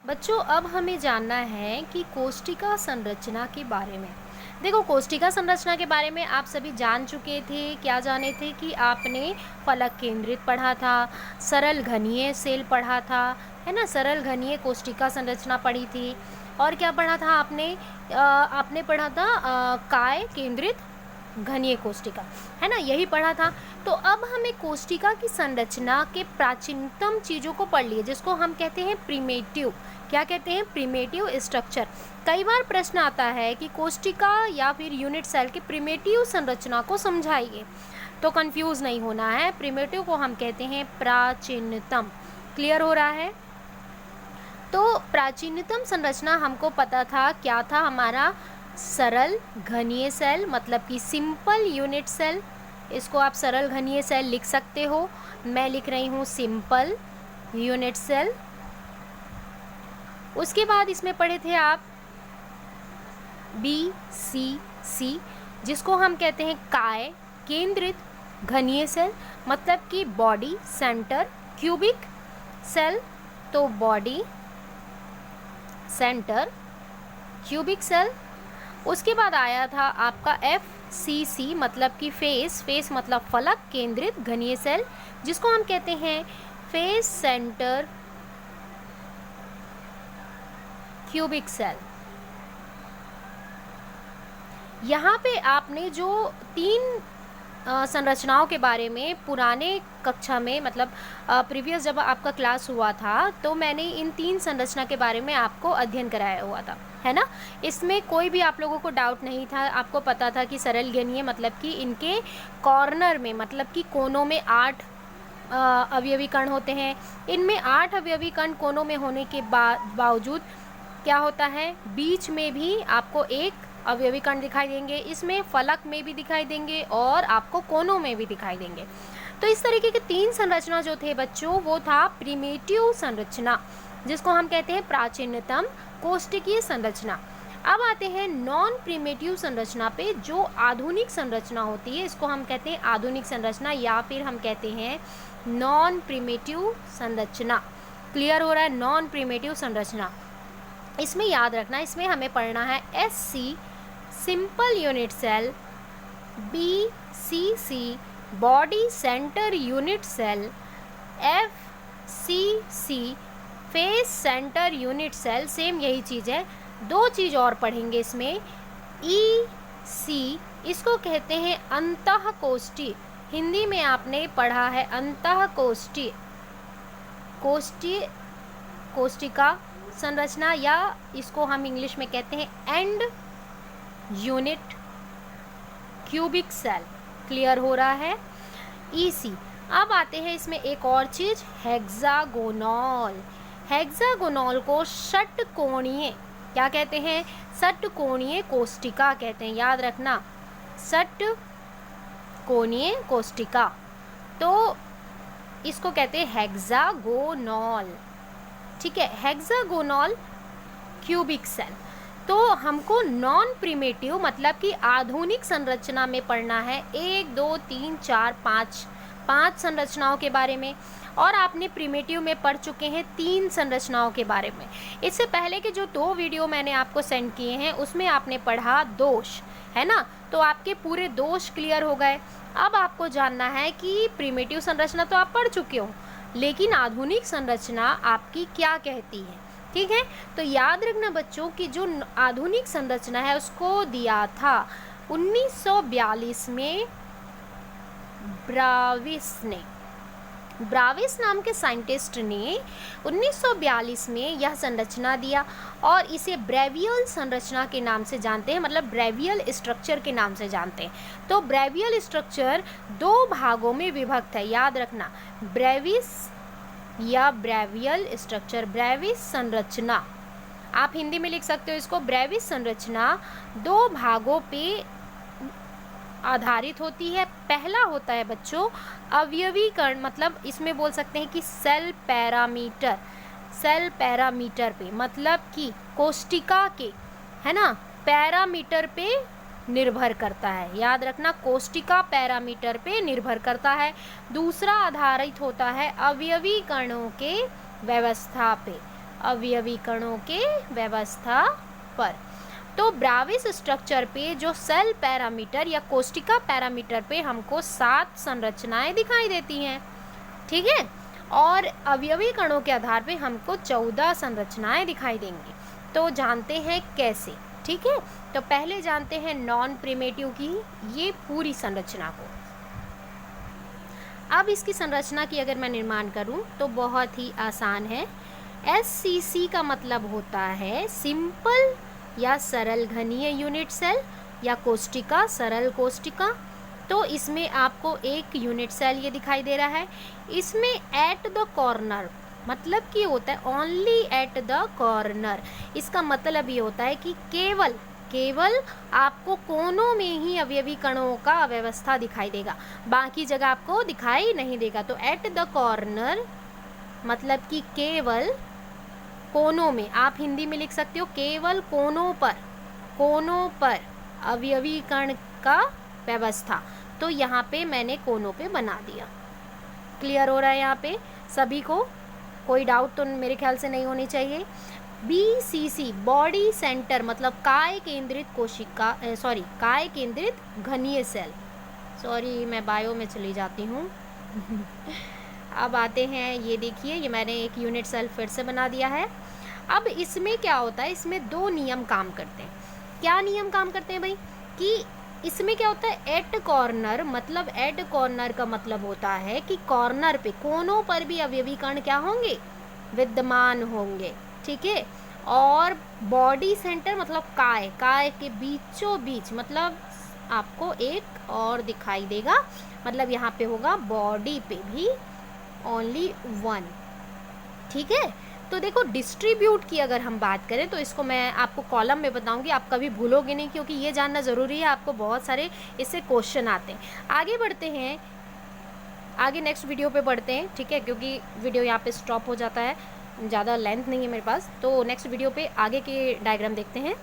बच्चों अब हमें जानना है कि कोष्टिका संरचना के बारे में। देखो, कोष्टिका संरचना के बारे में आप सभी जान चुके थे। क्या जाने थे कि आपने फलक केंद्रित पढ़ा था, सरल घनीय सेल पढ़ा था, है ना। सरल घनीय कोष्टिका संरचना पढ़ी थी। और क्या पढ़ा था आपने? आपने पढ़ा था काय केंद्रित घनीय कोष्टिका, है ना, यही पढ़ा था। तो अब हमें कोष्टिका की संरचना के प्राचीनतम चीज़ों को पढ़ लिए, जिसको हम कहते हैं प्रिमेटिव। क्या कहते हैं? Primitive structure. कई बार प्रश्न आता है कि कोष्टिका या फिर यूनिट सेल के प्रिमेटिव संरचना को समझाइए। तो कंफ्यूज नहीं होना है, प्रिमेटिव को हम कहते हैं प्राचीनतम। क्लियर हो रहा है? तो प्राचीनतम संरचना हमको पता था, क्या था हमारा? सरल घनीय सेल, मतलब कि सिंपल यूनिट सेल। इसको आप सरल घनीय सेल लिख सकते हो। मैं लिख रही हूँ सिंपल यूनिट सेल। उसके बाद इसमें पढ़े थे आप BCC, जिसको हम कहते हैं काय केंद्रित घनीय सेल, मतलब कि बॉडी सेंटर क्यूबिक सेल। तो बॉडी सेंटर क्यूबिक सेल। उसके बाद आया था आपका FCC, मतलब कि फेस मतलब फलक केंद्रित घनीय सेल, जिसको हम कहते हैं फेस सेंटर क्यूबिक सेल। यहाँ पे आपने जो तीन संरचनाओं के बारे में पुराने कक्षा में, मतलब प्रीवियस जब आपका क्लास हुआ था, तो मैंने इन तीन संरचना के बारे में आपको अध्ययन कराया हुआ था, है ना। इसमें कोई भी आप लोगों को डाउट नहीं था। आपको पता था कि सरल घनीय मतलब कि इनके कॉर्नर में, मतलब कि कोनों में 8 अवयवी कण होते हैं। इनमें 8 अवयवी कण कोनों में होने के बावजूद क्या होता है, बीच में भी आपको एक अवयवी कण दिखाई देंगे। इसमें फलक में भी दिखाई देंगे और आपको कोनों में भी दिखाई देंगे। तो इस तरीके के तीन संरचना जो थे बच्चों, वो था प्रिमेटिव संरचना, जिसको हम कहते हैं प्राचीनतम कोष्टिकीय संरचना। अब आते हैं नॉन प्रिमेटिव संरचना पे, जो आधुनिक संरचना होती है। इसको हम कहते हैं आधुनिक संरचना, या फिर हम कहते हैं नॉन प्रिमेटिव संरचना। क्लियर हो रहा है? नॉन प्रिमेटिव संरचना। इसमें याद रखना, इसमें हमें पढ़ना है SC simple unit cell, BCC body center unit cell, FCC face center unit cell. Same यही चीज़ है। दो चीज़ और पढ़ेंगे इसमें, EC इसको कहते हैं अंतःकोष्ठी। हिंदी में आपने पढ़ा है अंतःकोष्ठी कोष्टिका संरचना, या इसको हम इंग्लिश में कहते हैं and unit cubic cell. Clear हो रहा है? EC। अब आते हैं इसमें एक और चीज, हेक्सागोनल। हेक्सागोनल को षटकोणीय क्या कहते हैं? षटकोणीय कोष्टिका कहते हैं। याद रखना, षटकोणीय कोष्टिका। तो इसको कहते हैं हेक्सागोनल। ठीक है, हेक्सागोनल क्यूबिक सेल। तो हमको नॉन प्रिमेटिव मतलब कि आधुनिक संरचना में पढ़ना है 1 2 3 4 5 संरचनाओं के बारे में, और आपने प्रिमेटिव में पढ़ चुके हैं 3 संरचनाओं के बारे में। इससे पहले के जो 2 वीडियो मैंने आपको सेंड किए हैं, उसमें आपने पढ़ा दोष, है ना। तो आपके पूरे दोष क्लियर हो गए। अब आपको जानना है कि प्रिमेटिव संरचना तो आप पढ़ चुके हो, लेकिन आधुनिक संरचना आपकी क्या कहती है। ठीक है, तो याद रखना बच्चों कि जो आधुनिक संरचना है उसको दिया था 1942 में ब्राविस नाम के साइंटिस्ट ने 1942 में यह संरचना दिया, और इसे ब्रेवियल संरचना के नाम से जानते हैं, मतलब ब्रेवियल स्ट्रक्चर के नाम से जानते हैं। तो ब्रेवियल स्ट्रक्चर 2 भागों में विभक्त है। याद रखना, ब्रेविस या ब्रेवियल स्ट्रक्चर, ब्रेविस संरचना आप हिंदी में लिख सकते हो इसको। ब्रेविस संरचना 2 भागों पे आधारित होती है। पहला होता है बच्चों अवयवीकरण, मतलब इसमें बोल सकते हैं कि सेल पैरामीटर पे, मतलब कि कोष्टिका के, है ना, पैरामीटर पे निर्भर करता है। याद रखना, कोष्टिका पैरामीटर पे निर्भर करता है। दूसरा आधारित होता है अवयवी कणों के व्यवस्था पे, अवयवी कणों के व्यवस्था पर। तो ब्राविस स्ट्रक्चर पे जो सेल पैरामीटर या कोष्टिका पैरामीटर पे हमको 7 संरचनाएं दिखाई देती हैं, ठीक है, और अवयवी कणों के आधार पे हमको 14 संरचनाएं दिखाई देंगी। तो जानते हैं कैसे, ठीक है। तो पहले जानते हैं नॉन प्रिमेटिव की ये पूरी संरचना को। अब इसकी संरचना की अगर मैं निर्माण करूं तो बहुत ही आसान है। SCC का मतलब होता है सिंपल या सरल घनीय यूनिट सेल या कोष्टिका, सरल कोष्टिका। तो इसमें आपको एक यूनिट सेल ये दिखाई दे रहा है। इसमें एट द कॉर्नर मतलब कि होता है ओनली एट द कॉर्नर। इसका मतलब ये होता है कि केवल आपको कोनों में ही अवयवी कणों का अव्यवस्था दिखाई देगा, बाकी जगह आपको दिखाई नहीं देगा। तो एट द कॉर्नर मतलब कि केवल कोनों में, आप हिंदी में लिख सकते हो केवल कोनों पर अवयवी कण का व्यवस्था। तो यहाँ पे मैंने कोनों पे बना दिया। क्लियर हो रहा है यहाँ पे सभी को? कोई डाउट तो मेरे ख्याल से नहीं होनी चाहिए। BCC बॉडी सेंटर मतलब काय केंद्रित कोशिका, काय केंद्रित घनीय सेल। सॉरी मैं बायो में चली जाती हूँ। अब आते हैं, ये देखिए ये मैंने एक यूनिट सेल फिर से बना दिया है। अब इसमें क्या होता है, इसमें 2 नियम काम करते हैं। क्या नियम काम करते हैं भाई? कि इसमें क्या होता है, एट कॉर्नर मतलब एट कॉर्नर का मतलब होता है कि कॉर्नर पे, कोनों पर भी अवयवी कण क्या होंगे, विद्यमान होंगे, ठीक है। और बॉडी सेंटर मतलब काय के बीचों बीच मतलब आपको एक और दिखाई देगा, मतलब यहाँ पे होगा बॉडी पे भी ओनली 1, ठीक है। तो देखो डिस्ट्रीब्यूट की अगर हम बात करें तो इसको मैं आपको कॉलम में बताऊंगी, आप कभी भूलोगे नहीं, क्योंकि ये जानना ज़रूरी है, आपको बहुत सारे इससे क्वेश्चन आते हैं। आगे बढ़ते हैं, आगे नेक्स्ट वीडियो पे बढ़ते हैं, ठीक है, क्योंकि वीडियो यहाँ पे स्टॉप हो जाता है, ज़्यादा लेंथ नहीं है मेरे पास। तो नेक्स्ट वीडियो पे आगे के डायग्राम देखते हैं।